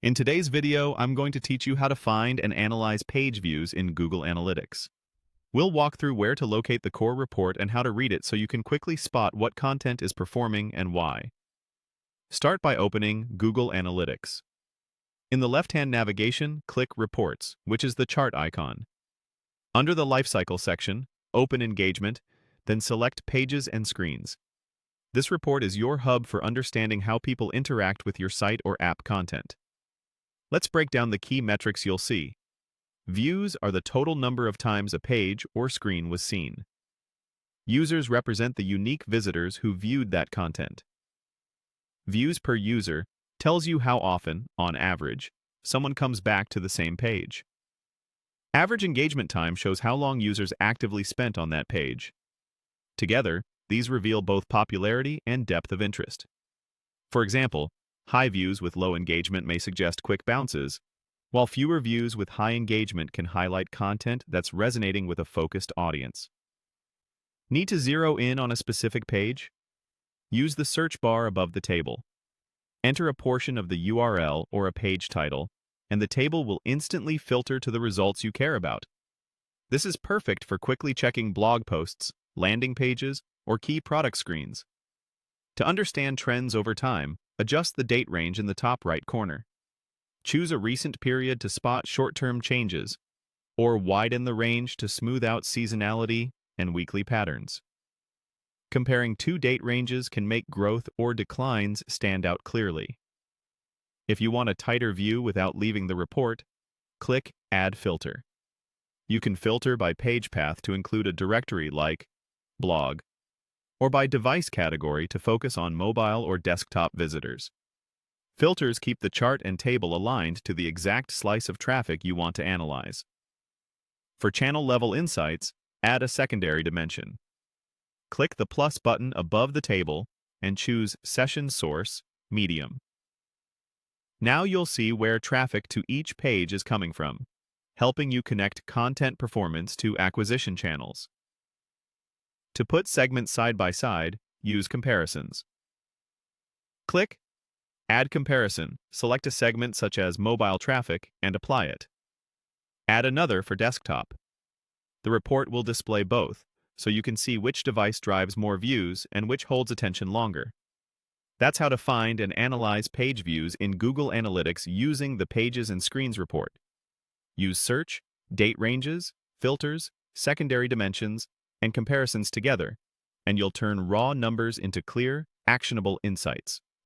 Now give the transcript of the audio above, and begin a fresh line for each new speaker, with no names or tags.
In today's video, I'm going to teach you how to find and analyze page views in Google Analytics. We'll walk through where to locate the core report and how to read it so you can quickly spot what content is performing and why. Start by opening Google Analytics. In the left-hand navigation, click Reports, which is the chart icon. Under the Lifecycle section, open Engagement, then select Pages and Screens. This report is your hub for understanding how people interact with your site or app content. Let's break down the key metrics you'll see. Views are the total number of times a page or screen was seen. Users represent the unique visitors who viewed that content. Views per user tells you how often, on average, someone comes back to the same page. Average engagement time shows how long users actively spent on that page. Together, these reveal both popularity and depth of interest. For example, high views with low engagement may suggest quick bounces, while fewer views with high engagement can highlight content that's resonating with a focused audience. Need to zero in on a specific page? Use the search bar above the table. Enter a portion of the URL or a page title, and the table will instantly filter to the results you care about. This is perfect for quickly checking blog posts, landing pages, or key product screens. To understand trends over time, adjust the date range in the top right corner. Choose a recent period to spot short-term changes, or widen the range to smooth out seasonality and weekly patterns. Comparing two date ranges can make growth or declines stand out clearly. If you want a tighter view without leaving the report, click Add Filter. You can filter by page path to include a directory like blog, or by device category to focus on mobile or desktop visitors. Filters keep the chart and table aligned to the exact slice of traffic you want to analyze. For channel-level insights, add a secondary dimension. Click the plus button above the table and choose Session Source, Medium. Now you'll see where traffic to each page is coming from, helping you connect content performance to acquisition channels. To put segments side by side, use comparisons. Click Add Comparison, select a segment such as mobile traffic and apply it. Add another for desktop. The report will display both, so you can see which device drives more views and which holds attention longer. That's how to find and analyze page views in Google Analytics using the Pages and Screens report. Use search, date ranges, filters, secondary dimensions, and comparisons together, and you'll turn raw numbers into clear, actionable insights.